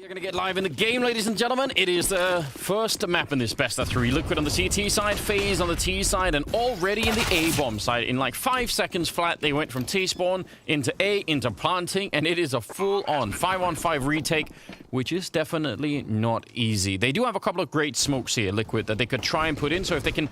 You're going to get live in the game, ladies and gentlemen. It is the first map in this best of 3. Liquid on the CT side, Faze on the T side, and already in the A bomb side. In like 5 seconds flat, they went from T spawn into A, into planting, and it is a full-on 5-on-5 retake, which is definitely not easy. They do have a couple of great smokes here, Liquid, that they could try and put in. So if they can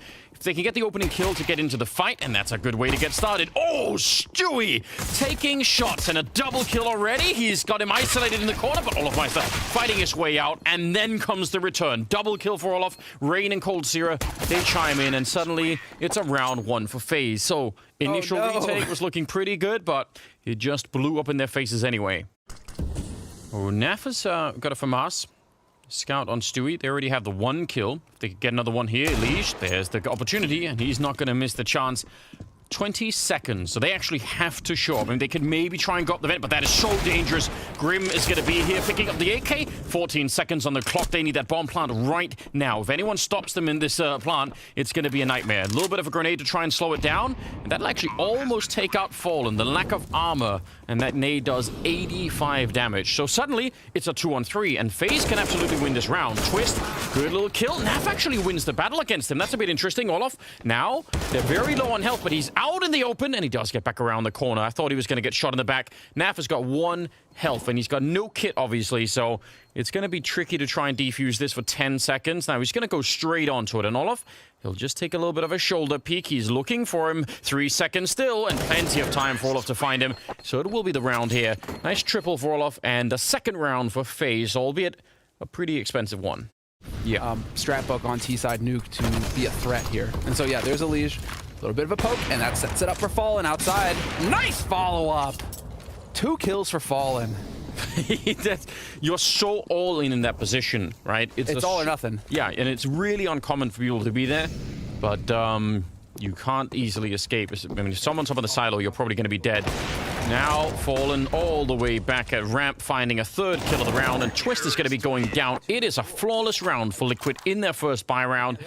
get the opening kill to get into the fight, and that's a good way to get started. Oh, Stewie taking shots and a double kill already. He's got him isolated in the corner, but Olofmeister fighting his way out, and then comes the return. Double kill for Olof. Rain and coldzera, they chime in, and suddenly it's a round 1 for Faze. So initial retake was looking pretty good, but it just blew up in their faces anyway. Oh, Naf has got a FAMAS. Scout on Stewie. They already have the 1 kill. If they could get another one here, Leash, there's the opportunity, and he's not going to miss the chance. 20 seconds, so they actually have to show up. I mean, they could maybe try and go up the vent, but that is so dangerous. Grim is going to be here picking up the AK. 14 seconds on the clock. They need that bomb plant right now. If anyone stops them in this plant, it's going to be a nightmare. A little bit of a grenade to try and slow it down, and that'll actually almost take out Fallen. The lack of armor, and that nade does 85 damage. So suddenly, it's a 2-on-3, and Faze can absolutely win this round. Twist, good little kill. Naf actually wins the battle against him. That's a bit interesting. Olof, now, they're very low on health, but he's out in the open, and he does get back around the corner. I thought he was going to get shot in the back. Naf has got 1 health, and he's got no kit, obviously, so it's going to be tricky to try and defuse this for 10 seconds. Now, he's going to go straight onto it, and Olof, he'll just take a little bit of a shoulder peek. He's looking for him. 3 seconds still, and plenty of time for Olof to find him. So it will be the round here. Nice triple for Olof, and a second round for Faze, albeit a pretty expensive one. Yeah. Stratbook on T-side nuke to be a threat here. And so, yeah, there's a leash. A little bit of a poke, and that sets it up for Fallen outside. Nice follow-up! 2 kills for Fallen. You're so all in that position, right? It's all or nothing. Yeah, and it's really uncommon for people to be there, but you can't easily escape. I mean, if someone's up on the silo, you're probably going to be dead. Now, Fallen all the way back at ramp, finding a 3rd kill of the round, and Twist is going to be going down. It is a flawless round for Liquid in their first buy round,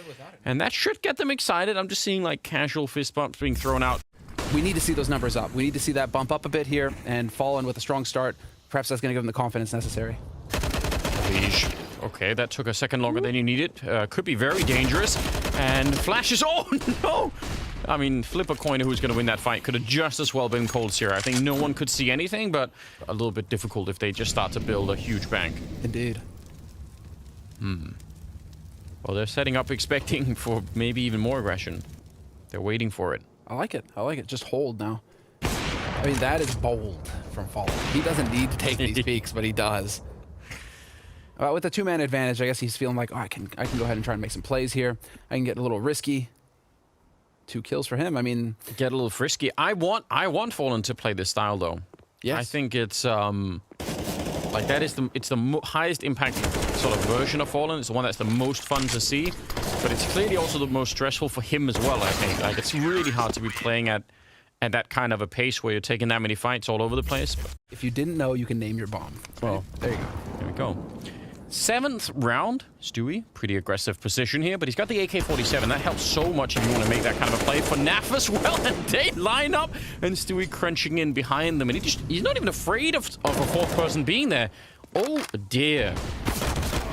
and that should get them excited. I'm just seeing, like, casual fist bumps being thrown out. We need to see those numbers up. We need to see that bump up a bit here, and Fallen with a strong start. Perhaps that's going to give them the confidence necessary. Leash. Okay, that took a second longer than you needed. Could be very dangerous. And flashes. Oh, no! I mean, flip a coin who's going to win that fight. Could have just as well been coldzera. I think no one could see anything, but a little bit difficult if they just start to build a huge bank. Indeed. Well, they're setting up expecting for maybe even more aggression. They're waiting for it. I like it. I like it. Just hold now. I mean, that is bold from Fallen. He doesn't need to take these peaks, but he does. With a 2-man advantage, I guess he's feeling like, oh, I can go ahead and try and make some plays here. I can get a little risky. 2 kills for him. I mean, get a little frisky. I want Fallen to play this style though. Yes. I think it's like that is the highest impact sort of version of Fallen. It's the one that's the most fun to see, but it's clearly also the most stressful for him as well. I think like it's really hard to be playing at that kind of a pace where you're taking that many fights all over the place. If you didn't know, you can name your bomb. Well, there you go. There we go. 7th round, Stewie, pretty aggressive position here, but he's got the AK-47. That helps so much if you want to make that kind of a play for Naf as well. And they line up, and Stewie crunching in behind them, and he's not even afraid of a 4th person being there. Oh dear.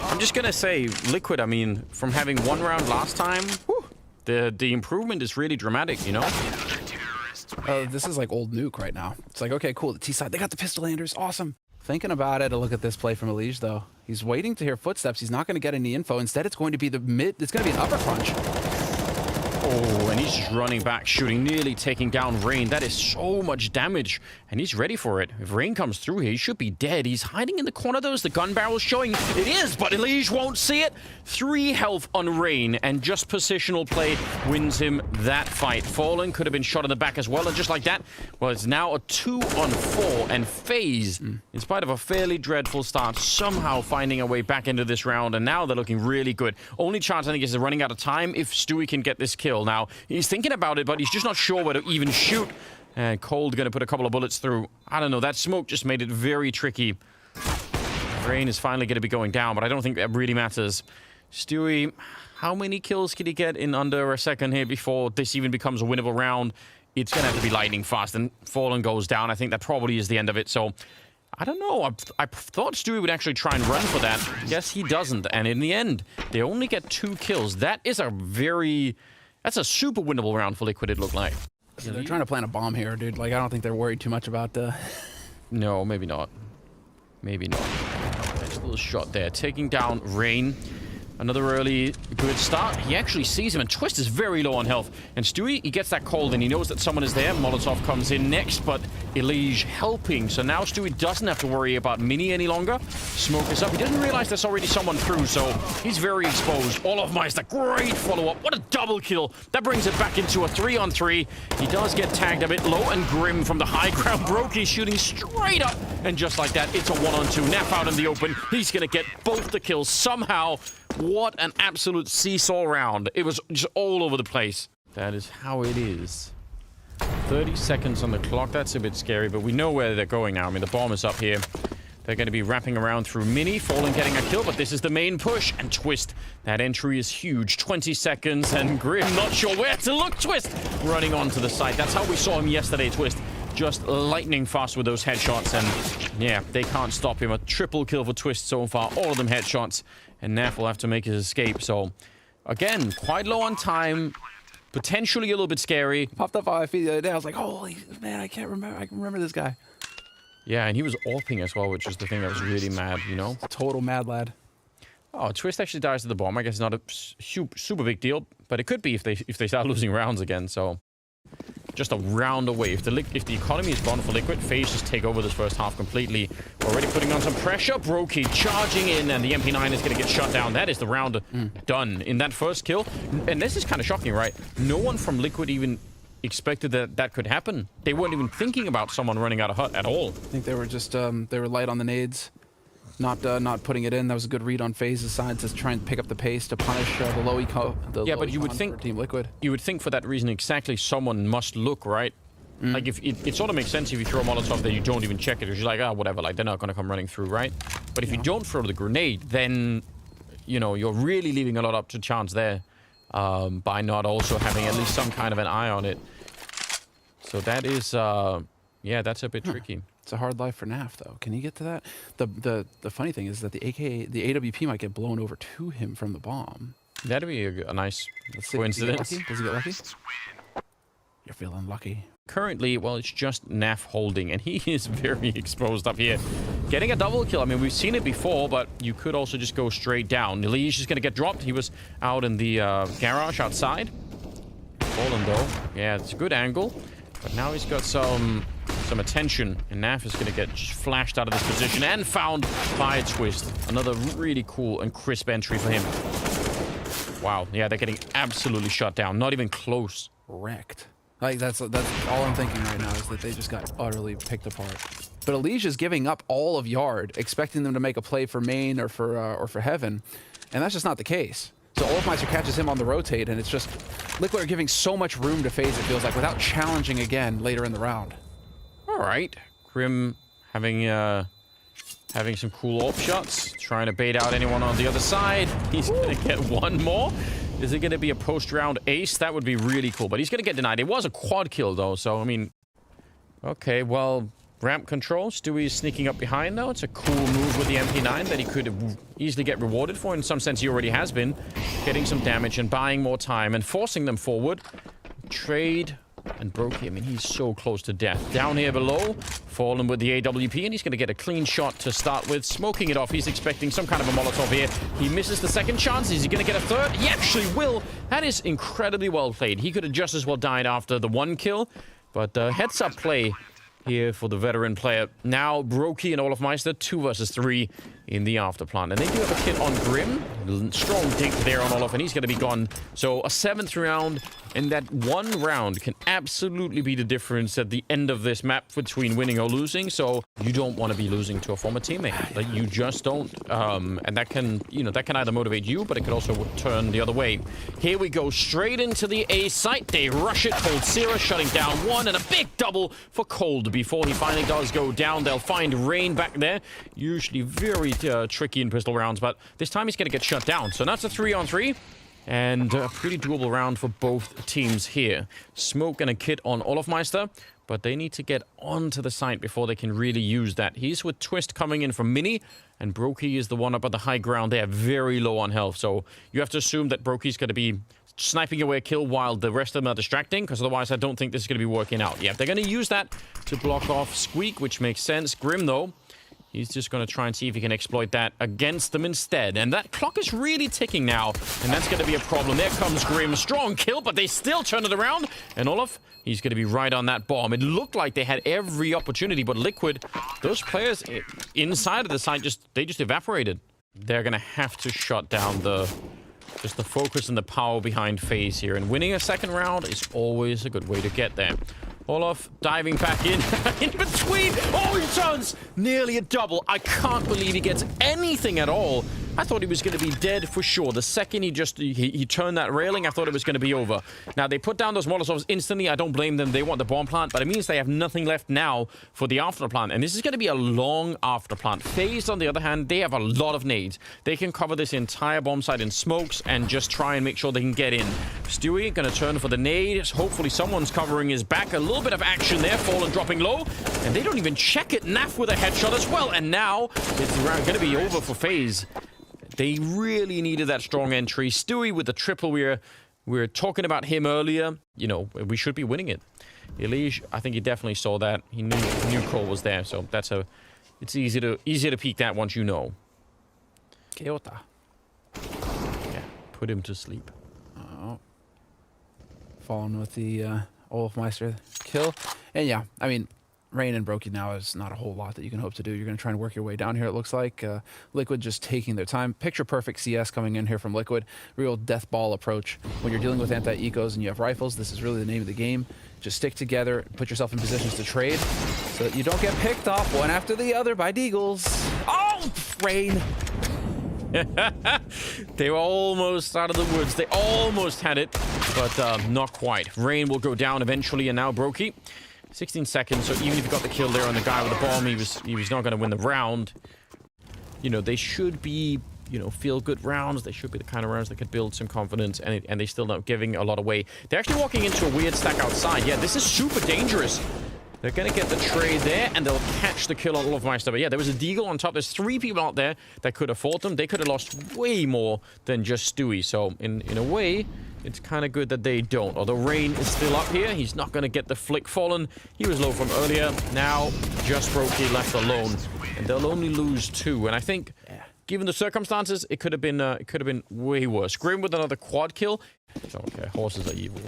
I'm just gonna say, Liquid, I mean, from having 1 round last time, whew, the improvement is really dramatic, you know? This is like old nuke right now. It's like, okay, cool, the T-side, they got the pistol landers, awesome. Thinking about it, a look at this play from Elige, though. He's waiting to hear footsteps. He's not going to get any info. Instead, it's going to be the mid. It's going to be an upper crunch. Oh, and he's just running back, shooting, nearly taking down Rain. That is so much damage, and he's ready for it. If Rain comes through here, he should be dead. He's hiding in the corner, though, as the gun barrel's showing. It is, but Elige won't see it. 3 health on Rain, and just positional play wins him that fight. Fallen could have been shot in the back as well, and just like that, well, it's now a 2-on-4, and Faze, in spite of a fairly dreadful start, somehow finding a way back into this round, and now they're looking really good. Only chance, I think, is they're running out of time if Stewie can get this kill. Now, he's thinking about it, but he's just not sure where to even shoot. And Cold going to put a couple of bullets through. I don't know, that smoke just made it very tricky. Rain is finally going to be going down, but I don't think that really matters. Stewie, how many kills can he get in under a second here before this even becomes a winnable round? It's going to have to be lightning fast, and Fallen goes down. I think that probably is the end of it, so I don't know. I thought Stewie would actually try and run for that. Yes, he doesn't. And in the end, they only get 2 kills. That is a very... That's a super winnable round for Liquid, it looked like. Yeah, they're trying to plant a bomb here, dude. Like, I don't think they're worried too much about... No, maybe not. Maybe not. There's a little shot there. Taking down Rain. Another early good start. He actually sees him, and Twist is very low on health. And Stewie, he gets that cold, and he knows that someone is there. Molotov comes in next, but Elige helping. So now Stewie doesn't have to worry about Mini any longer. Smoke is up. He doesn't realize there's already someone through, so he's very exposed. Olofmeister, great follow-up. What a double kill. That brings it back into a 3-on-3. He does get tagged a bit low and grim from the high ground. Brokey shooting straight up. And just like that, it's a 1-on-2. Naf out in the open. He's going to get both the kills somehow. What an absolute seesaw round. It was just all over the place. That is how it is. 30 seconds on the clock. That's a bit scary, but we know where they're going now. I mean, the bomb is up here. They're going to be wrapping around through Mini. Fallen getting a kill, but this is the main push. And Twist, that entry is huge. 20 seconds, and Grim not sure where to look. Twist running onto the site. That's how we saw him yesterday, Twist. Just lightning fast with those headshots, and yeah, they can't stop him. A triple kill for Twist so far. All of them headshots. And Naf will have to make his escape. So, again, quite low on time. Potentially a little bit scary. Popped up on my feed the other day. I was like, holy man, I can't remember. I can remember this guy. Yeah, and he was AWPing as well, which is the thing that was really mad, you know? Total mad lad. Oh, Twist actually dies to the bomb. I guess it's not a super big deal, but it could be if they start losing rounds again. So, just a round away. If the economy is gone for Liquid, Faze just take over this first half completely. Already putting on some pressure. Brokey charging in, and the MP9 is going to get shut down. That is the round done in that first kill. And this is kind of shocking, right? No one from Liquid even expected that could happen. They weren't even thinking about someone running out of hut at all. I think they were just they were light on the nades. Not putting it in. That was a good read on Faze's side to try and pick up the pace to punish the low eco. Yeah, but you would think Team Liquid. You would think for that reason exactly someone must look, right? Like if it sort of makes sense if you throw a Molotov that you don't even check it. You're just like, ah, whatever. Like they're not gonna come running through, right? But if you don't throw the grenade, then you know you're really leaving a lot up to chance there by not also having at least some kind of an eye on it. So that is, yeah, that's a bit tricky. It's a hard life for Naf, though. Can he get to that? The funny thing is that the AWP might get blown over to him from the bomb. That'd be a nice coincidence. Does he get lucky? You're feeling lucky. Currently, well, it's just Naf holding, and he is very exposed up here. Getting a double kill. I mean, we've seen it before, but you could also just go straight down. Elige is going to get dropped. He was out in the garage outside. Fallen, though. Yeah, it's a good angle. But now he's got some attention, and Naf is going to get flashed out of this position and found by a Twist. Another really cool and crisp entry for him. Wow, yeah, they're getting absolutely shut down. Not even close. Wrecked. Like, that's all I'm thinking right now is that they just got utterly picked apart. But Elige is giving up all of Yard, expecting them to make a play for main or for Heaven, and that's just not the case. So Olofmeister catches him on the rotate, and it's just Liquid are giving so much room to Faze, it feels like, without challenging again later in the round. All right, Grim having some cool AWP shots, trying to bait out anyone on the other side. He's gonna get one more. Is it gonna be a post-round ace? That would be really cool, but he's gonna get denied. It was a quad kill though, so I mean, okay, well. Ramp control. Stewie's sneaking up behind, though. It's a cool move with the MP9 that he could easily get rewarded for. In some sense, he already has been. Getting some damage and buying more time and forcing them forward. Trade and Brokey. I mean, he's so close to death. Down here below, Fallen with the AWP, and he's going to get a clean shot to start with. Smoking it off. He's expecting some kind of a Molotov here. He misses the second chance. Is he going to get a third? He actually will. That is incredibly well played. He could have just as well died after the one kill, but heads-up play here for the veteran player. Now, Brokey and Olofmeister, 2 versus 3 in the afterplan. And they do have a kit on Grim. Strong dink there on Olof, and he's going to be gone. So, a 7th round, and that one round can absolutely be the difference at the end of this map between winning or losing. So, you don't want to be losing to a former teammate. Like, you just don't. And that can, you know, that can either motivate you, but it could also turn the other way. Here we go, straight into the A site. They rush it. coldzera shutting down one, and a big double for Cold. Before he finally does go down, they'll find Rain back there. Usually very tricky in pistol rounds, but this time he's going to get shut down. So that's a 3-on-3, and a pretty doable round for both teams here. Smoke and a kit on Olofmeister. but they need to get onto the site before they can really use that. He's with Twist coming in from Mini, and Brokey is the one up at the high ground. They are very low on health, so you have to assume that Brokey's going to be sniping away a kill while the rest of them are distracting, because otherwise I don't think this is going to be working out. Yeah, they're going to use that to block off Squeak, which makes sense. Grim, though, he's just going to try and see if he can exploit that against them instead. And that clock is really ticking now, and that's going to be a problem. There comes Grim. Strong kill, but they still turn it around. And Olaf, he's going to be right on that bomb. It looked like they had every opportunity, but Liquid, those players inside of the site, they just evaporated. They're going to have to shut down the focus and the power behind Faze here. And winning a second round is always a good way to get there. Olaf diving back in between. Oh, he turns nearly a double. I can't believe he gets anything at all. I thought he was going to be dead for sure. The second he turned that railing, I thought it was going to be over. Now, they put down those Molotovs instantly. I don't blame them. They want the bomb plant, but it means they have nothing left now for the after plant. And this is going to be a long after plant. Faze, on the other hand, they have a lot of nades. They can cover this entire bomb site in smokes and just try and make sure they can get in. Stewie going to turn for the nades. Hopefully someone's covering his back. A little bit of action there. Fallen dropping low. And they don't even check it. Naf with a headshot as well. And now it's going to be over for Faze. They really needed that strong entry. Stewie with the triple. We were talking about him earlier. You know, we should be winning it. Elige, I think he definitely saw that. He knew Cole was there, so it's easier to peek that once you know. Keota. Yeah, put him to sleep. Oh. Fallen with the Olafmeister kill. And yeah, I mean, Rain and Brokey now is not a whole lot that you can hope to do. You're going to try and work your way down here, it looks like. Liquid just taking their time. Picture perfect CS coming in here from Liquid. Real death ball approach. When you're dealing with anti-ecos and you have rifles, this is really the name of the game. Just stick together, put yourself in positions to trade so that you don't get picked off one after the other by Deagles. Oh, Rain! They were almost out of the woods. They almost had it, but not quite. Rain will go down eventually, and now Brokey. 16 seconds, so even if you got the kill there on the guy with the bomb, he was not going to win the round. You know, they should be, you know, feel-good rounds. They should be the kind of rounds that could build some confidence, and they still not giving a lot away. They're actually walking into a weird stack outside. Yeah, this is super dangerous. They're going to get the trade there, and they'll catch the kill on Olafmeister. But yeah, there was a Deagle on top. There's 3 people out there that could have fought them. They could have lost way more than just Stewie. So in a way, it's kind of good that they don't. Although Rain is still up here, he's not going to get the flick. Fallen, he was low from earlier. Now, just Brokey left alone. And they'll only lose 2. And I think, given the circumstances, it could have been way worse. Grim with another quad kill. Okay, horses are evil.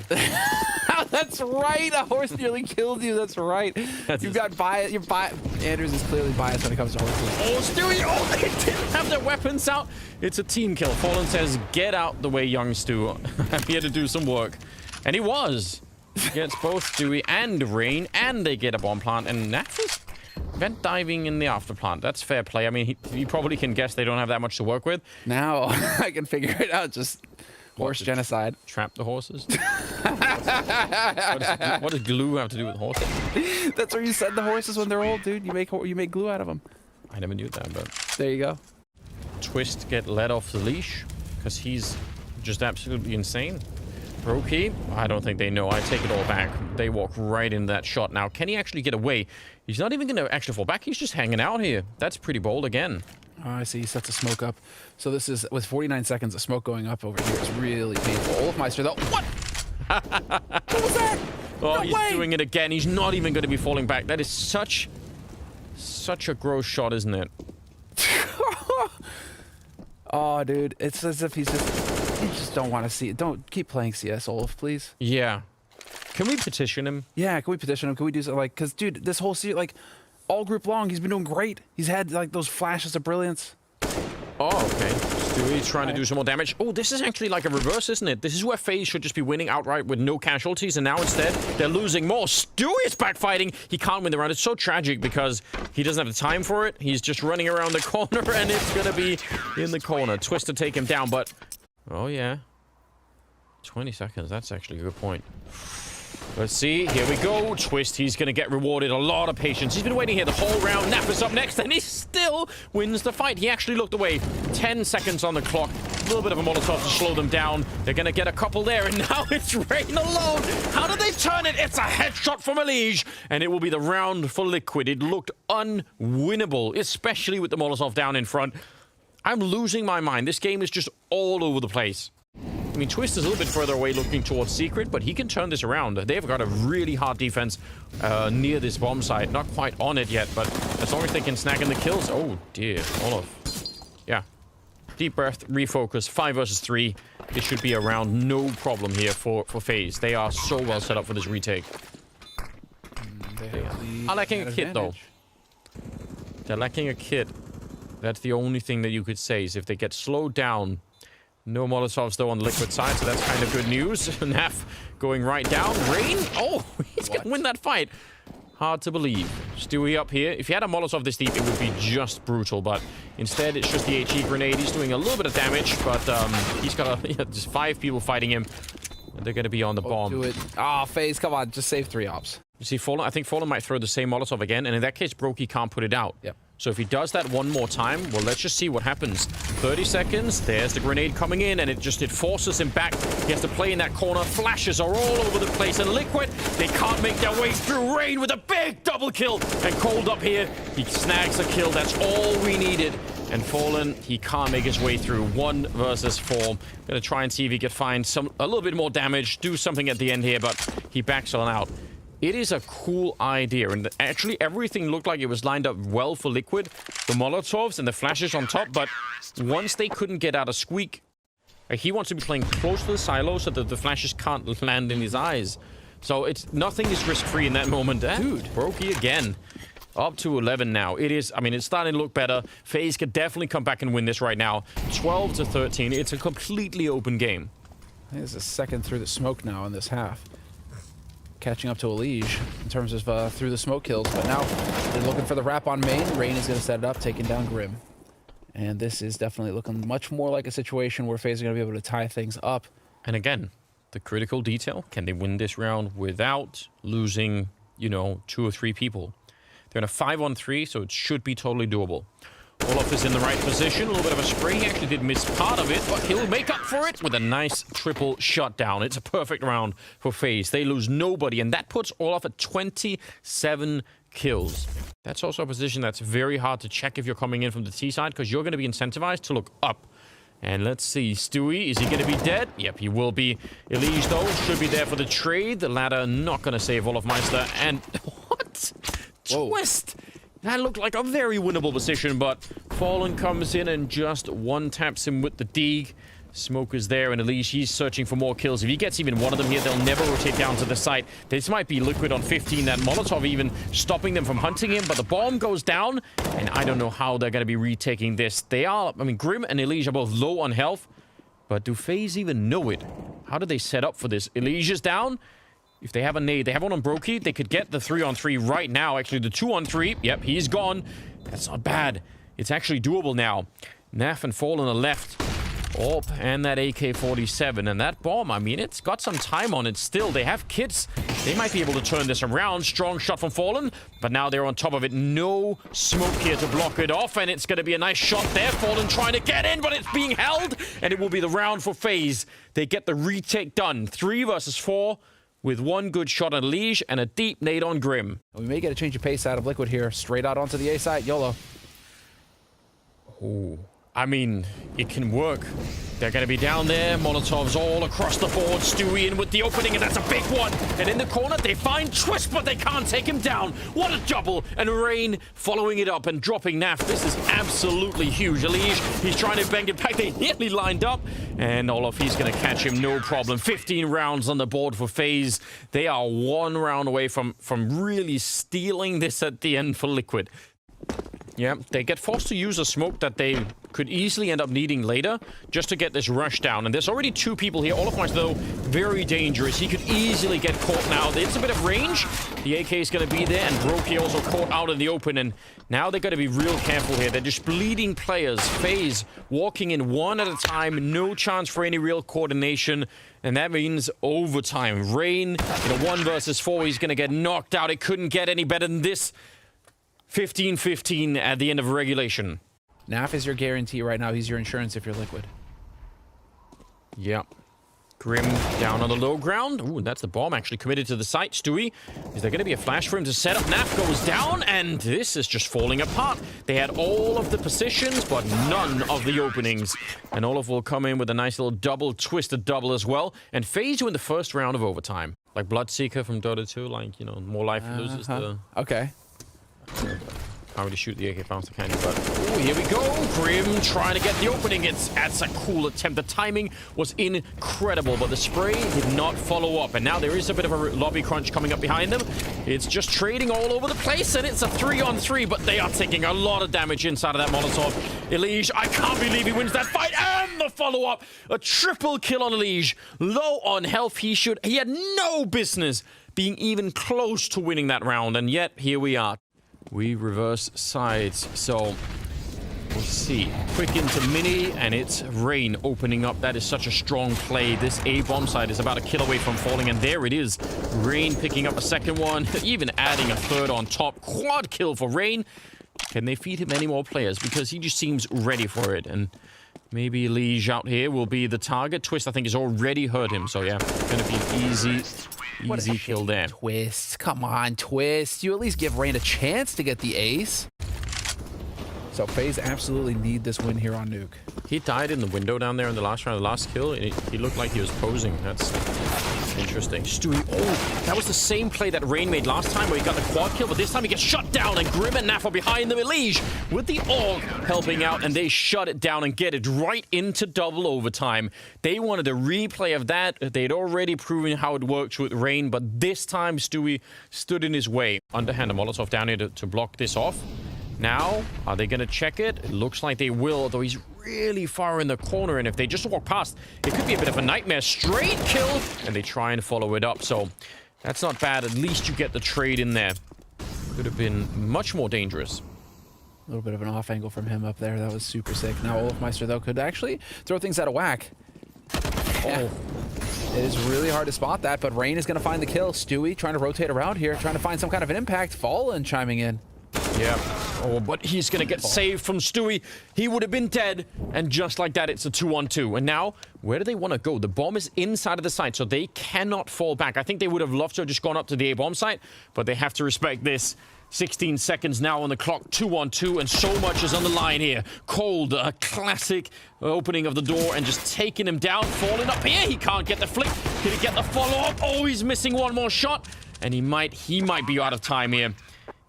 That's right. A horse nearly killed you. That's right. You've got bias. Andrews is clearly biased when it comes to horses. Oh, Stewie! Oh, they didn't have their weapons out. It's a team kill. Fallen says, "Get out the way, young Stu. I'm here to do some work," and he was. Gets both Stewie and Rain, and they get a bomb plant, and that's just vent diving in the after plant. That's fair play. I mean, he probably can guess they don't have that much to work with. Now I can figure it out. Just horse genocide. Trap the horses. What does glue have to do with horses? That's where you send the horses when they're old, dude. You make glue out of them. I never knew that, but there you go. Twist get let off the leash because he's just absolutely insane. Brokey, I don't think they know. I take it all back. They walk right into that shot. Now, can he actually get away? He's not even going to actually fall back. He's just hanging out here. That's pretty bold again. Oh, I see. He sets a smoke up. So this is, with 49 seconds of smoke going up over here, it's really painful. Olafmeister, though. What? What was that? Oh, no he's way. doing it again. He's not even going to be falling back. That is such a gross shot, isn't it? Oh, dude. It's as if you just don't want to see it. Don't keep playing CS, Olaf, please. Yeah. Can we petition him? Yeah, can we petition him? Can we do something like, because, dude, this whole series, like, all group long, he's been doing great. He's had, like, those flashes of brilliance. Oh, okay. Stewie's trying to do some more damage. Oh, this is actually like a reverse, isn't it? This is where Faze should just be winning outright with no casualties, and now instead, they're losing more. Stewie is backfighting. He can't win the round. It's so tragic because he doesn't have the time for it. He's just running around the corner, and it's going to be in the corner. Twist to take him down, but... Oh, yeah. 20 seconds. That's actually a good point. Let's see. Here we go. Twist. He's going to get rewarded. A lot of patience. He's been waiting here the whole round. Naf is up next, and he still wins the fight. He actually looked away. 10 seconds on the clock. A little bit of a Molotov to slow them down. They're going to get a couple there, and now it's Rain alone. How did they turn it? It's a headshot from Elige, and it will be the round for Liquid. It looked unwinnable, especially with the Molotov down in front. I'm losing my mind. This game is just all over the place. I mean, Twist is a little bit further away looking towards Secret, but he can turn this around. They've got a really hard defense near this bomb site. Not quite on it yet, but as long as they can snag in the kills... Oh, dear. Olaf. Yeah. Deep breath, refocus, 5 versus 3. This should be a round, no problem here for Faze. They are so well set up for this retake. They're lacking a kit, though. They're lacking a kit. That's the only thing that you could say, is if they get slowed down... No Molotovs, though, on the Liquid side, so that's kind of good news. Naf going right down. Rain? Oh, he's going to win that fight. Hard to believe. Stewie up here. If he had a Molotov this deep, it would be just brutal, but instead, it's just the HE grenade. He's doing a little bit of damage, but he's got just 5 people fighting him. And they're going to be on the bomb. Do it. Ah, Faze, come on. Just save 3 ops. You see, Fallen? I think Fallen might throw the same Molotov again, and in that case, Brokey can't put it out. Yep. So if he does that one more time, well, let's just see what happens. 30 seconds, there's the grenade coming in, and it forces him back. He has to play in that corner. Flashes are all over the place, and Liquid, they can't make their way through. Rain with a big double kill, and Cold up here, he snags a kill. That's all we needed. And Fallen, he can't make his way through. 1 versus 4. Gonna try and see if he can find a little bit more damage, do something at the end here, but he backs on out. It is a cool idea, and actually everything looked like it was lined up well for Liquid. The Molotovs and the flashes on top, but once they couldn't get out a squeak, he wants to be playing close to the silo so that the flashes can't land in his eyes. So nothing is risk-free in that moment. Dude, Brokey again. Up to 11 now. It's starting to look better. Faze could definitely come back and win this right now. 12 to 13. It's a completely open game. I think it's the second through the smoke now in this half. Catching up to Elige in terms of through the smoke kills, but now they're looking for the wrap on main. Rain is going to set it up, taking down Grim. And this is definitely looking much more like a situation where FaZe are going to be able to tie things up. And again, the critical detail, can they win this round without losing, 2 or 3 people? They're in a 5-on-3, so it should be totally doable. Olaf is in the right position. A little bit of a spray. He actually did miss part of it, but he'll make up for it with a nice triple shutdown. It's a perfect round for FaZe. They lose nobody, and that puts Olaf at 27 kills. That's also a position that's very hard to check if you're coming in from the T side, because you're going to be incentivized to look up. And let's see, Stewie, is he going to be dead? Yep, he will be. Elige, though, should be there for the trade. The ladder not going to save Olaf Meister. And what? Whoa. Twist! That looked like a very winnable position, but Fallen comes in and just one-taps him with the dig. Smoke is there, and Elige, he's searching for more kills. If he gets even one of them here, they'll never rotate down to the site. This might be Liquid on 15, that Molotov even stopping them from hunting him, but the bomb goes down, and I don't know how they're going to be retaking this. They are, Grim and Elige are both low on health, but do FaZe even know it? How do they set up for this? Elige is down. If they have a nade, they have one on Brokey. They could get the 3-on-3 right now. Actually, the 2-on-3. Yep, he's gone. That's not bad. It's actually doable now. Naf and Fallen are left. Oh, and that AK-47. And that bomb, it's got some time on it still. They have kits. They might be able to turn this around. Strong shot from Fallen. But now they're on top of it. No smoke here to block it off. And it's going to be a nice shot there. Fallen trying to get in, but it's being held. And it will be the round for FaZe. They get the retake done. 3 versus 4. With 1 good shot on Elige and a deep nade on Grim. We may get a change of pace out of Liquid here. Straight out onto the A side. YOLO. Ooh. It can work. They're going to be down there. Molotovs all across the board. Stewie in with the opening, and that's a big one. And in the corner, they find Twist, but they can't take him down. What a double. And Rain following it up and dropping Naf. This is absolutely huge. Elige, he's trying to bang it back. They nearly lined up. And Olaf, he's going to catch him, no problem. 15 rounds on the board for FaZe. They are 1 round away from really stealing this at the end for Liquid. Yeah, they get forced to use a smoke that they could easily end up needing later just to get this rush down. And there's already 2 people here. Olaf Meister, though, very dangerous. He could easily get caught now. There's a bit of range. The AK is going to be there, and Brokey also caught out in the open. And now they've got to be real careful here. They're just bleeding players. FaZe walking in 1 at a time. No chance for any real coordination. and that means overtime. Rain in a 1 versus 4, he's going to get knocked out. It couldn't get any better than this. 15-15 at the end of regulation. NaV is your guarantee right now. He's your insurance if you're liquid. Yep. Grim down on the low ground. Ooh, that's the bomb actually committed to the site. Stewie, is there going to be a flash for him to set up? NaV goes down, and this is just falling apart. They had all of the positions, but none of the openings. And Olaf will come in with a nice little double, twisted double as well. And Faze win the first round of overtime. Like Bloodseeker from Dota 2, like, you know, more life loses the... Okay. Can't really shoot the AK faster, can you? But ooh, here we go. Grim trying to get the opening. That's a cool attempt. The timing was incredible, but the spray did not follow up. And now there is a bit of a lobby crunch coming up behind them. It's just trading all over the place, and it's a 3-on-3, but they are taking a lot of damage inside of that Molotov. Elige, I can't believe he wins that fight, and the follow-up. A triple kill on Elige. Low on health. He had no business being even close to winning that round, and yet here we are. We reverse sides, so we'll see. Quick into mini, and it's Rain opening up. That is such a strong play. This A-bomb side is about a kill away from falling, and there it is. Rain picking up a second one, even adding a third on top. Quad kill for Rain. Can they feed him any more players? Because he just seems ready for it, and maybe Lige out here will be the target. Twist, I think, has already hurt him, so yeah, gonna be an easy kill there. Twist, come on, Twist. You at least give Rain a chance to get the ace. So Faze absolutely need this win here on Nuke. He died in the window down there in the last round, the last kill. He looked like he was posing. That's interesting. Stewie, oh, that was the same play that Rain made last time where he got the quad kill, but this time he gets shut down, and Grim and NaV are behind them. Elige with the AUG helping out, and they shut it down and get it right into double overtime. They wanted a replay of that. They'd already proven how it works with Rain, but this time Stewie stood in his way. Underhand a Molotov down here to block this off. Now, are they going to check it? It looks like they will, though he's really far in the corner, and if they just walk past, it could be a bit of a nightmare. Straight kill, and they try and follow it up, so that's not bad. At least you get the trade in there. Could have been much more dangerous. A little bit of an off angle from him up there. That was super sick. Now Olafmeister, though, could actually throw things out of whack. Oh. It is really hard to spot that, but Rain is going to find the kill. Stewie trying to rotate around here, trying to find some kind of an impact. Fallen chiming in. Yeah. Oh, but he's going to get saved from Stewie. He would have been dead. And just like that, it's a 2-on-2. And now, where do they want to go? The bomb is inside of the site, so they cannot fall back. I think they would have loved to have just gone up to the A-bomb site, but they have to respect this. 16 seconds now on the clock, 2-on-2, and so much is on the line here. Cold, a classic opening of the door and just taking him down, falling up here. He can't get the flick. Can he get the follow-up? Oh, he's missing one more shot, and he might be out of time here.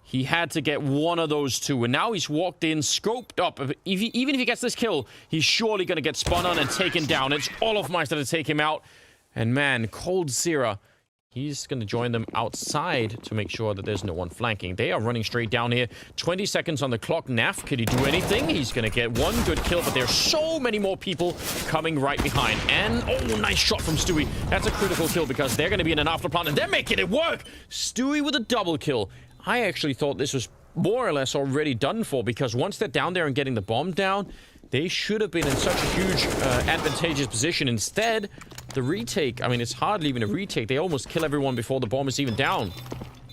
He had to get one of those two, and now he's walked in, scoped up. Even if he gets this kill, he's surely going to get spun on and taken down. It's Olafmeister to take him out. And man, coldzera, he's going to join them outside to make sure that there's no one flanking. They are running straight down here. 20 seconds on the clock. NaV, could he do anything? He's going to get one good kill, but there's so many more people coming right behind. And, oh, nice shot from Stewie. That's a critical kill because they're going to be in an afterplant, and they're making it work. Stewie with a double kill. I actually thought this was more or less already done for, because once they're down there and getting the bomb down, they should have been in such a huge advantageous position. Instead, the retake, I mean, it's hardly even a retake. They almost kill everyone before the bomb is even down.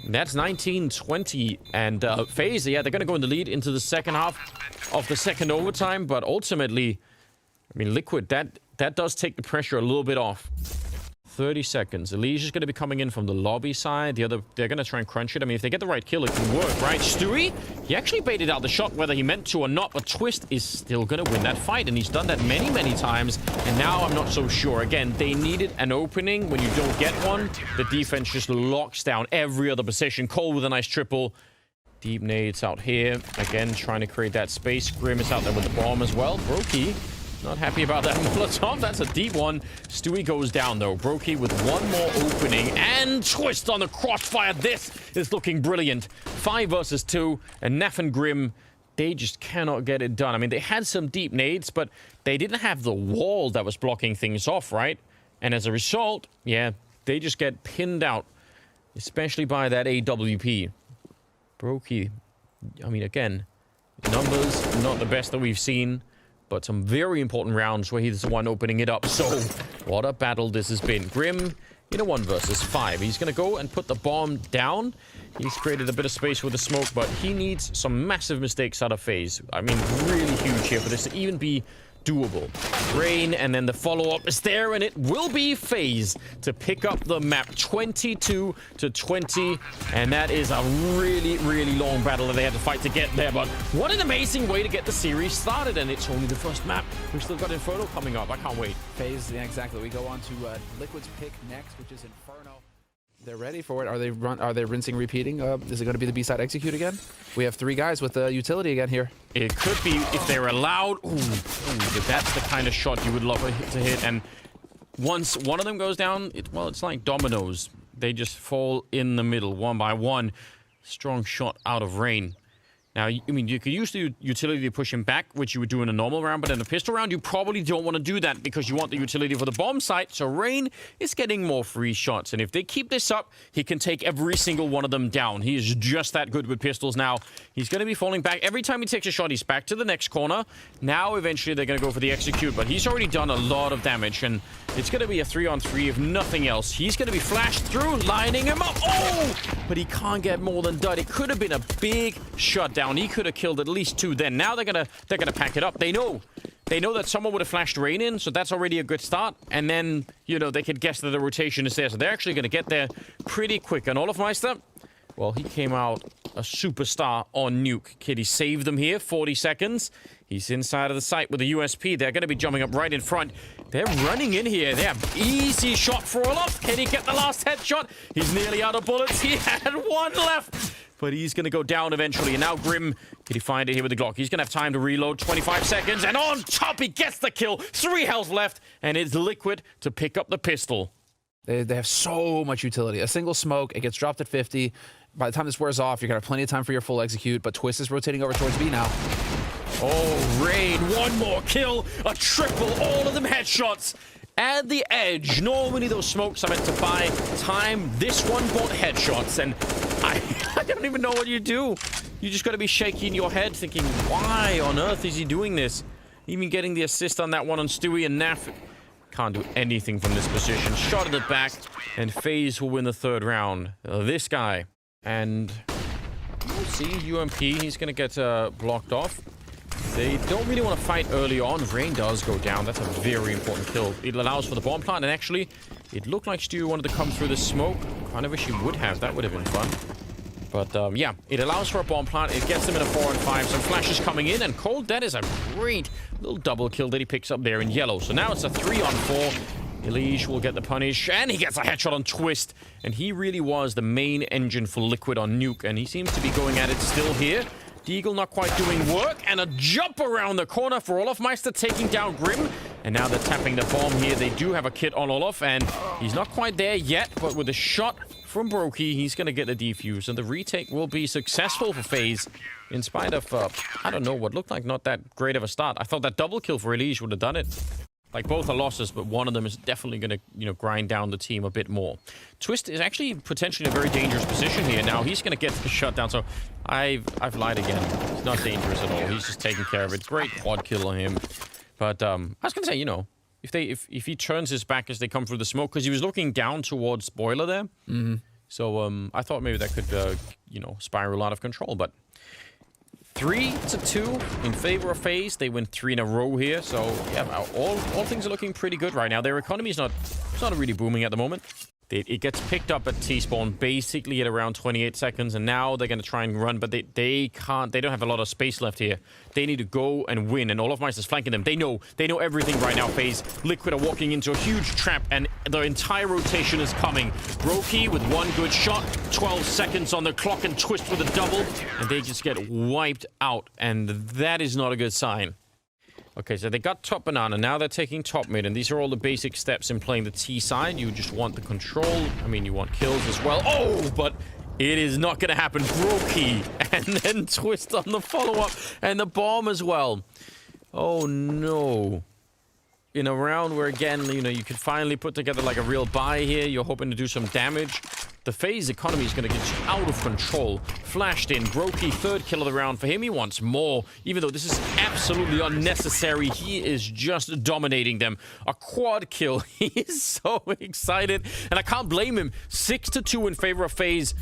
And that's 19-20. And Faze, yeah, they're going to go in the lead into the second half of the second overtime. But ultimately, I mean, Liquid, that does take the pressure a little bit off. 30 seconds. Elige is going to be coming in from the lobby side. They're going to try and crunch it. I mean, if they get the right kill, it can work, right? Stewie, he actually baited out the shot, whether he meant to or not, but Twist is still going to win that fight, and he's done that many, many times, and now I'm not so sure. Again, they needed an opening. When you don't get one, the defense just locks down every other position. Cole with a nice triple. Deep nades out here. Again, trying to create that space. Grim is out there with the bomb as well. Brokey, not happy about that Molotov. That's a deep one. Stewie goes down, though. Brokey with one more opening. And Twist on the crossfire. This is looking brilliant. 5 versus 2. And NaV and Grim, they just cannot get it done. I mean, they had some deep nades, but they didn't have the wall that was blocking things off, right? And as a result, yeah, they just get pinned out, especially by that AWP. Brokey, I mean, again, numbers not the best that we've seen. but some very important rounds where he's the one opening it up. So, what a battle this has been. Grim in a 1 versus 5. He's going to go and put the bomb down. He's created a bit of space with the smoke, but he needs some massive mistakes out of Faze. I mean, really huge here for this to even be doable. Rain, and then the follow-up is there, and it will be Faze to pick up the map 22-20, and that is a really, really long battle that they had to fight to get there, but what an amazing way to get the series started, and it's only the first map. We've still got Inferno coming up. I can't wait. Faze, yeah, exactly. We go on to Liquid's pick next, which is Inferno. They're ready for it. Are they rinsing, repeating? Is it going to be the B-side execute again? We have 3 guys with the utility again here. It could be if they're allowed. Ooh, but that's the kind of shot you would love to hit. And once one of them goes down, it's like dominoes. They just fall in the middle, one by one. Strong shot out of Rain. Now, I mean, you could use the utility to push him back, which you would do in a normal round, but in a pistol round, you probably don't want to do that because you want the utility for the bomb site. So Rain is getting more free shots, and if they keep this up, he can take every single one of them down. He is just that good with pistols now. He's going to be falling back. Every time he takes a shot, he's back to the next corner. Now, eventually, they're going to go for the execute, but he's already done a lot of damage, and it's going to be a 3-on-3 if nothing else. He's going to be flashed through, lining him up. Oh! But he can't get more than dud. It could have been a big shutdown. He could have killed at least 2 then. Now they're gonna pack it up. They know that someone would have flashed Rain in, so that's already a good start. And then, you know, they could guess that the rotation is there. So they're actually gonna get there pretty quick. And Olofmeister, well, he came out a superstar on Nuke. Kitty saved them here, 40 seconds. He's inside of the site with the USP. They're going to be jumping up right in front. They're running in here. They have easy shot for Olof. Can he get the last headshot? He's nearly out of bullets. He had 1 left. But he's going to go down eventually. And now Grim, can he find it here with the Glock? He's going to have time to reload. 25 seconds. And on top, he gets the kill. 3 health left. And it's Liquid to pick up the pistol. They have so much utility. A single smoke, it gets dropped at 50. By the time this wears off, you're going to have plenty of time for your full execute. But Twist is rotating over towards B now. Oh, Rain, 1 more kill. A triple. All of them headshots. At the edge. Normally those smokes are meant to buy time. This one bought headshots. And I don't even know what you do. You just got to be shaking your head thinking, why on earth is he doing this? Even getting the assist on that one on Stewie and Naf. Can't do anything from this position. Shot at the back. And Faze will win the 3rd round. This guy. And we'll see. UMP, he's going to get blocked off. They don't really want to fight early on. Rain does go down. That's a very important kill. It allows for the bomb plant. And actually, it looked like Stewie wanted to come through the smoke. Kind of wish he would have. That would have been fun. But yeah, it allows for a bomb plant. It gets them in a 4-on-5. Some flashes coming in. And kohokohdat is a great little double kill that he picks up there in yellow. So now it's a 3-on-4. Elige will get the punish, and he gets a headshot on Twist. And he really was the main engine for Liquid on Nuke, and he seems to be going at it still here. Deagle not quite doing work, and a jump around the corner for Olofmeister taking down Grim. And now they're tapping the bomb here. They do have a kit on Olof, and he's not quite there yet, but with a shot from Brokey, he's going to get the defuse, and the retake will be successful for Faze. In spite of, I don't know, what looked like not that great of a start. I thought that double kill for Elige would have done it. Like, both are losses, but one of them is definitely going to, you know, grind down the team a bit more. Twist is actually potentially in a very dangerous position here. Now, he's going to get the shutdown, so I've lied again. He's not dangerous at all. He's just taking care of it. Great quad kill on him. But I was going to say, you know, if he turns his back as they come through the smoke, because he was looking down towards Boiler there. Mm-hmm. So I thought maybe that could, you know, spiral out of control, but 3-2 in favor of Faze. They win 3 in a row here. So yeah, all things are looking pretty good right now. Their economy is not really booming at the moment. It gets picked up at T-spawn basically at around 28 seconds, and now they're going to try and run, but they can't. They don't have a lot of space left here. They need to go and win, and Olofmeister's flanking them. They know everything right now. Faze, Liquid are walking into a huge trap, and the entire rotation is coming. Brokey with 1 good shot, 12 seconds on the clock, and Twist with a double, and they just get wiped out, and that is not a good sign. Okay, so they got top banana. Now they're taking top mid, and these are all the basic steps in playing the T side. You just want the control. I mean, you want kills as well. Oh, but it is not going to happen. Brokey, and then Twist on the follow-up, and the bomb as well. Oh, no. In a round where, again, you know, you could finally put together like a real buy here. You're hoping to do some damage. the Faze economy is going to get out of control. Flashed in. Brokey, third kill of the round for him. He wants more. Even though this is absolutely unnecessary, he is just dominating them. A quad kill. He is so excited. And I can't blame him. 6-2 in favor of Faze.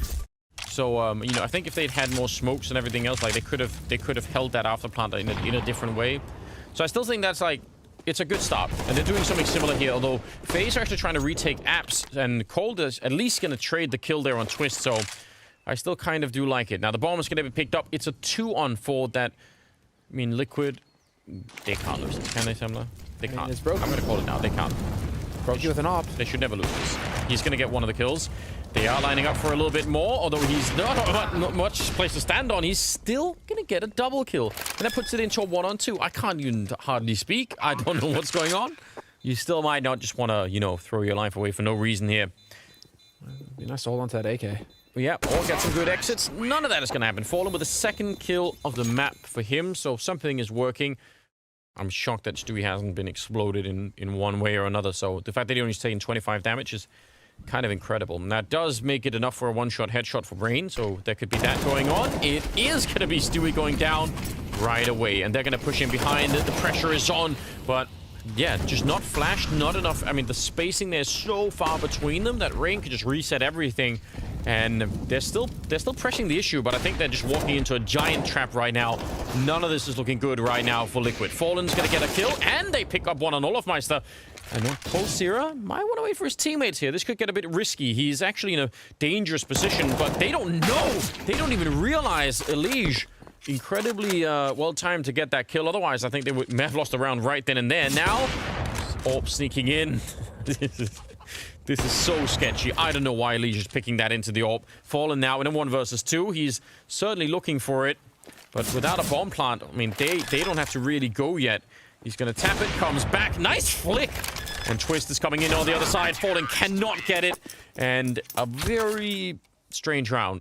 So, you know, I think if they'd had more smokes and everything else, like, they could have held that after plant in a different way. So I still think that's, like, it's a good start. And they're doing something similar here, although Faze are actually trying to retake apps, and Cold is at least going to trade the kill there on Twist, so I still kind of do like it. Now, the bomb is going to be picked up. It's a 2-on-4 that, I mean, Liquid, they can't lose this, can they, Semler? They can't. It's broken. I'm going to call it now. They can't. Broke with an op. They should never lose this. He's going to get one of the kills. They are lining up for a little bit more, although he's not much place to stand on. He's still going to get a double kill. And that puts it into a 1-on-2. I can't even hardly speak. I don't know what's going on. You still might not just want to, you know, throw your life away for no reason here. Be nice to hold on to that AK. But yeah, or get some good exits. None of that is going to happen. Fallen with the second kill of the map for him, so something is working. I'm shocked that Stewie hasn't been exploded in one way or another, so the fact that he only taken 25 damage is kind of incredible. And that does make it enough for a one-shot headshot for Brain, so there could be that going on. It is going to be Stewie going down right away, and they're going to push him behind. The pressure is on, but yeah, just not flashed, not enough. I mean, the spacing there is so far between them that Rain could just reset everything. And they're still pressing the issue, but I think they're just walking into a giant trap right now. None of this is looking good right now for Liquid. Fallen's going to get a kill, and they pick up one on Olofmeister. And coldzera might want to wait for his teammates here. This could get a bit risky. He's actually in a dangerous position, but they don't know. They don't even realize Elige incredibly well-timed to get that kill. Otherwise, I think they would have lost the round right then and there. Now, Orp sneaking in. This is so sketchy. I don't know why Elige is picking that into the AWP. Fallen now in a 1 versus 2. He's certainly looking for it. But without a bomb plant, I mean, they don't have to really go yet. He's going to tap it, comes back. Nice flick. And Twist is coming in on the other side. Fallen cannot get it. And a very strange round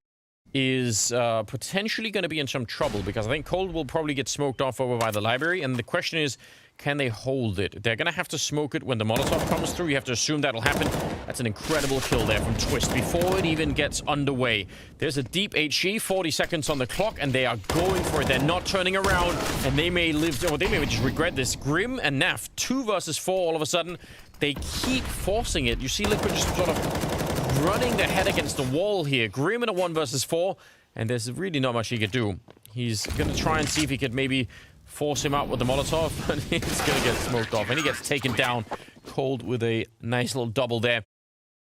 is potentially going to be in some trouble, because I think Cold will probably get smoked off over by the library. And the question is, can they hold it? They're going to have to smoke it when the Molotov comes through. You have to assume that'll happen. That's an incredible kill there from Twist before it even gets underway. There's a deep HE, 40 seconds on the clock, and they are going for it. They're not turning around, and they may live, or they may just regret this. Grim and Naf, 2 versus 4 all of a sudden. They keep forcing it. You see Liquid just sort of running their head against the wall here. Grim in a 1 versus 4, and there's really not much he could do. He's going to try and see if he could maybe force him out with the Molotov, but he's going to get smoked off, and he gets taken down. Cold with a nice little double there.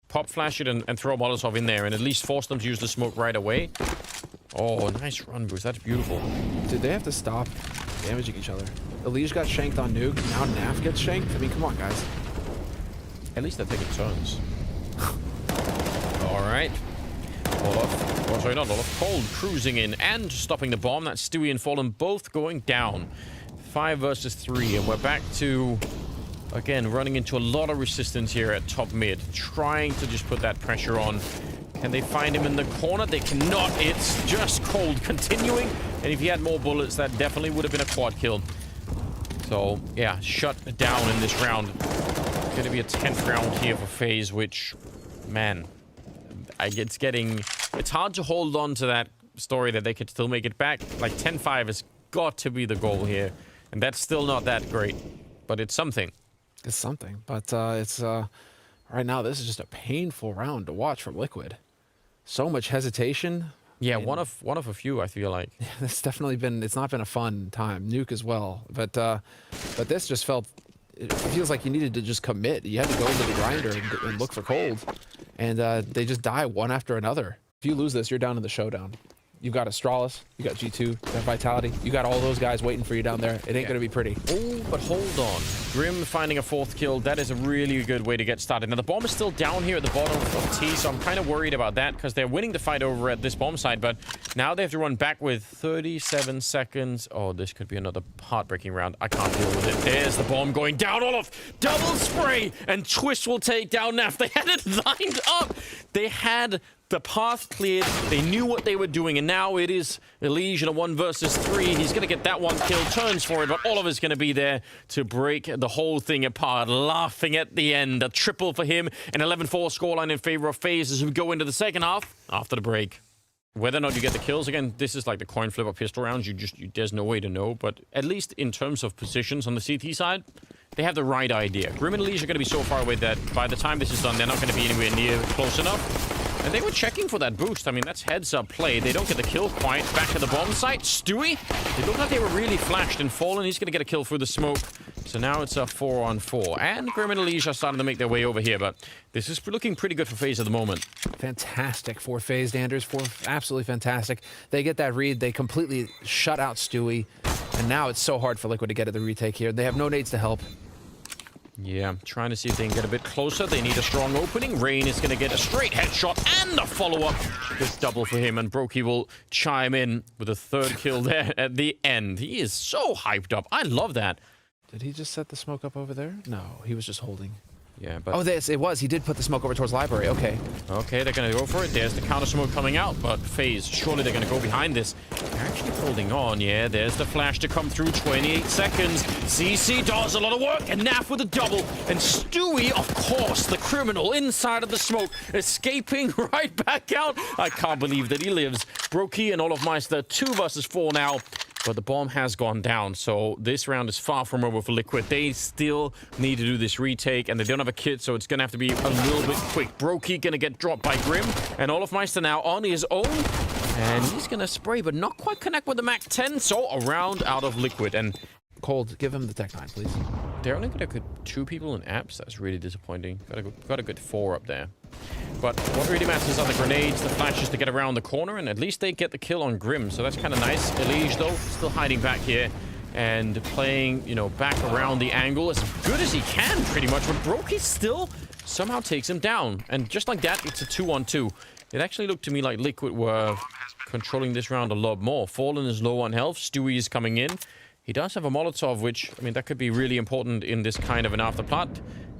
Pop flash it and throw a Molotov in there, and at least force them to use the smoke right away. Oh, nice run, Bruce. That's beautiful. Dude, they have to stop damaging each other. Elige got shanked on Nuke, now Naf gets shanked. I mean, come on, guys. At least they're taking turns. All right. Olaf, oh, sorry, not Olaf. Cold cruising in and stopping the bomb. That's Stewie and Fallen both going down. 5 versus 3, and we're back to, again, running into a lot of resistance here at top mid. Trying to just put that pressure on. Can they find him in the corner? They cannot. It's just Cold continuing. And if he had more bullets, that definitely would have been a quad kill. So, yeah, shut down in this round. Going to be a 10th round here for Faze, which, man, it's hard to hold on to that story that they could still make it back. Like 10-5 has got to be the goal here, and that's still not that great, but it's something. It's something, but it's right now this is just a painful round to watch from Liquid. So much hesitation. Yeah, one of a few, I feel like. Yeah, it's definitely been. It's not been a fun time. Nuke as well, but this just felt. It feels like you needed to just commit. You had to go into the grinder and look for Cold, and they just die one after another. If you lose this, you're down in the showdown. You've got Astralis, you got G2, you got Vitality. You got all those guys waiting for you down there. It ain't gonna be pretty. Oh, but hold on. Grim finding a 4th kill. That is a really good way to get started. Now, the bomb is still down here at the bottom of T, so I'm kind of worried about that, because they're winning the fight over at this bomb side, but now they have to run back with 37 seconds. Oh, this could be another heartbreaking round. I can't deal with it. There's the bomb going down. Olaf, double spray, and Twist will take down Naf. They had it lined up. They had the path cleared. They knew what they were doing, and now it is Elige in a 1 versus 3. He's going to get that one kill, turns for it, but Oliver's going to be there to break the whole thing apart, laughing at the end. A triple for him, an 11-4 scoreline in favor of Faze as we go into the second half after the break. Whether or not you get the kills, again, this is like the coin flip or pistol rounds. There's no way to know, but at least in terms of positions on the CT side, they have the right idea. Grim and Elige are going to be so far away that by the time this is done, they're not going to be anywhere near close enough. And they were checking for that boost. I mean, that's heads-up play. They don't get the kill quite. Back at the bomb site, Stewie. It looked like they were really flashed and fallen. He's going to get a kill through the smoke. So now it's a 4-on-4. And Grim and Elige are starting to make their way over here, but this is looking pretty good for Faze at the moment. Fantastic for Faze, Anders. Absolutely fantastic. They get that read. They completely shut out Stewie. And now it's so hard for Liquid to get at the retake here. They have no nades to help. Yeah, trying to see if they can get a bit closer. They need a strong opening. Rain is going to get a straight headshot and a follow-up. This double for him, and Brokey will chime in with a third kill there at the end. He is so hyped up. I love that. Did he just set the smoke up over there? No, he was just holding. Yeah, but... Oh, it was. He did put the smoke over towards library. Okay. Okay, they're going to go for it. There's the counter smoke coming out, but Faze, surely they're going to go behind this. They're actually holding on. Yeah, there's the flash to come through. 28 seconds. CC does a lot of work, and Naf with a double. And Stewie, of course, the criminal inside of the smoke, escaping right back out. I can't believe that he lives. Brokey and Olofmeister, 2 versus 4 now. But the bomb has gone down, so this round is far from over for Liquid. They still need to do this retake, and they don't have a kit, so it's going to have to be a little bit quick. Brokey going to get dropped by Grim, and Olofmeister now on his own. And he's going to spray, but not quite connect with the Mac 10, so a round out of Liquid. And Cold, give him the Tech 9, please. they're only going to get 2 people in apps. That's really disappointing. Got a good 4 up there. But what really matters are the grenades, the flashes to get around the corner, and at least they get the kill on Grim, so that's kind of nice. Elige, though, still hiding back here and playing, you know, back around the angle as good as he can, pretty much. But Brokey still somehow takes him down. And just like that, it's a 2-on-2. It actually looked to me like Liquid were controlling this round a lot more. Fallen is low on health. Stewie is coming in. He does have a Molotov, which, I mean, that could be really important in this kind of an afterplat.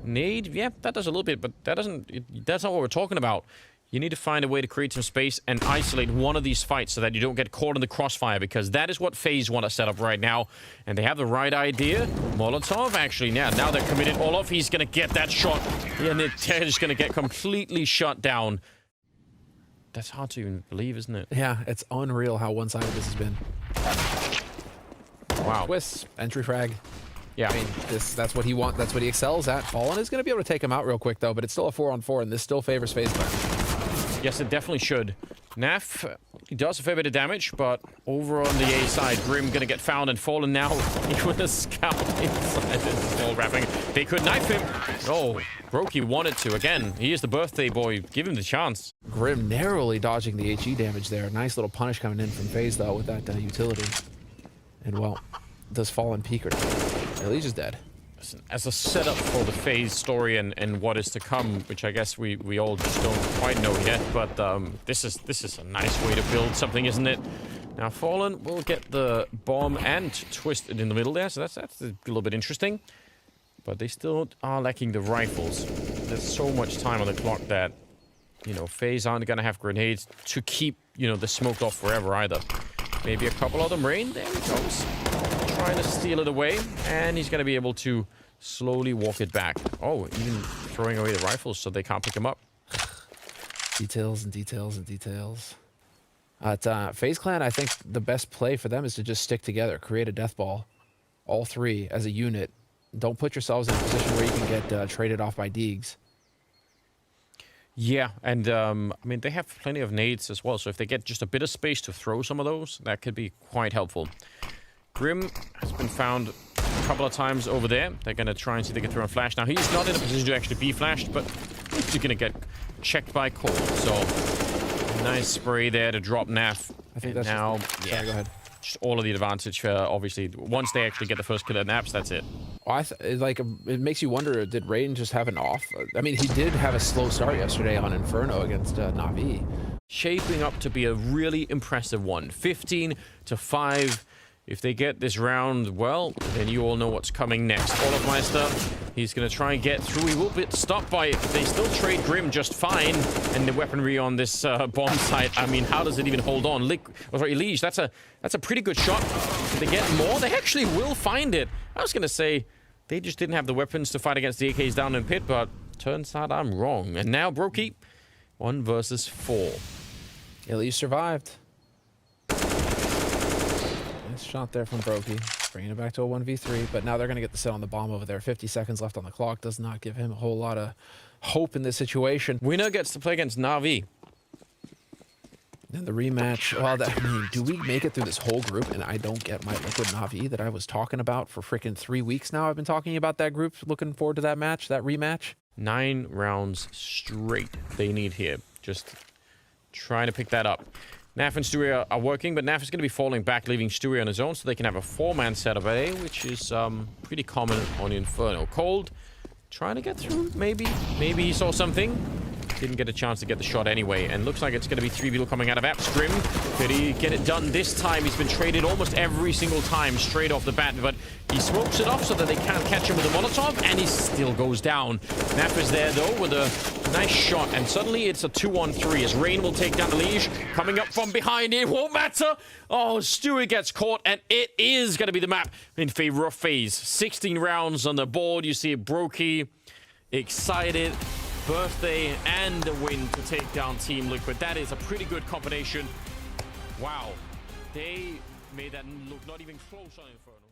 Nade, yeah, that does a little bit, but that doesn't, that's not what we're talking about. You need to find a way to create some space and isolate one of these fights so that you don't get caught in the crossfire, because that is what Faze want to set up right now. And they have the right idea. Molotov, actually, now they're committed. Olof, he's going to get that shot. And they're just going to get completely shut down. That's hard to even believe, isn't it? Yeah, it's unreal how one-sided this has been. Wow. Twist, entry frag. Yeah. I mean, that's what he wants. That's what he excels at. Fallen is going to be able to take him out real quick, though, but it's still a 4-on-4, and this still favors Faze Clan. Yes, it definitely should. Naf, he does a fair bit of damage, but over on the A side, Grim going to get found, and Fallen now with a scout inside this wall wrapping. They could knife him. Oh, Brokey wanted to. Again, he is the birthday boy. Give him the chance. Grim narrowly dodging the HE damage there. Nice little punish coming in from Faze, though, with that utility. And, well, does Fallen peek or not? Elige is dead. As a setup for the Faze story and what is to come, which I guess we all just don't quite know yet, but this is a nice way to build something, isn't it? Now Fallen will get the bomb and twisted in the middle there, so that's a little bit interesting. But they still are lacking the rifles. There's so much time on the clock that, you know, Faze aren't gonna have grenades to keep, you know, the smoke off forever either. Maybe a couple of them. Rain, there he goes. Trying to steal it away, and he's going to be able to slowly walk it back. Oh, even throwing away the rifles so they can't pick him up. Details and details and details. At Faze Clan, I think the best play for them is to just stick together, create a death ball, all 3 as a unit. Don't put yourselves in a position where you can get traded off by Deegs. Yeah, and I mean, they have plenty of nades as well, so if they get just a bit of space to throw some of those, that could be quite helpful. Grim has been found a couple of times over there. They're going to try and see if they can throw a flash. Now, he's not in a position to actually be flashed, but he's going to get checked by Cold. So, nice spray there to drop Naf. I think that's now, just sorry, go ahead. Just all of the advantage for, obviously, once they actually get the first kill at Naps, that's it. Well, it makes you wonder, did Rain just have an off? I mean, he did have a slow start yesterday on Inferno against NaVi. Shaping up to be a really impressive one. 15-5. If they get this round well, then you all know what's coming next. Olofmeister He's going to try and get through. He will be stopped by it. They still trade Grim just fine. And the weaponry on this bomb site, I mean, how does it even hold on? Liege, that's a pretty good shot. Did they get more? They actually will find it. I was going to say they just didn't have the weapons to fight against the AKs down in pit, but turns out I'm wrong. And now Brokey, 1 versus 4. Liege survived. Nice shot there from Brokey. Bringing it back to a 1v3, but now they're going to get the set on the bomb over there. 50 seconds left on the clock does not give him a whole lot of hope in this situation. Winner gets to play against NaVi. And the rematch, well, I mean, do we make it through this whole group and I don't get my Liquid NaVi that I was talking about for freaking 3 weeks now? I've been talking about that group, looking forward to that match, that rematch. 9 rounds straight they need here. Just trying to pick that up. Naf and Stewie are working, but Naf is going to be falling back, leaving Stewie on his own, so they can have a 4-man setup at A, which is pretty common on Inferno. Cold, trying to get through, maybe. Maybe he saw something. Didn't get a chance to get the shot anyway, and looks like it's going to be 3 people coming out of Apps. Grim, could he get it done this time? He's been traded almost every single time straight off the bat, but he smokes it off so that they can't catch him with a Molotov, and he still goes down. Naf is there, though, with a nice shot, and suddenly it's a 2-on-3 as Rain will take down the Liege. Coming up from behind, it won't matter. Oh, Stewie gets caught, and it is going to be the map in favor of FaZe. 16 rounds on the board. You see Brokey excited. Birthday and the win to take down Team Liquid. That is a pretty good combination. Wow. They made that look not even close on Inferno.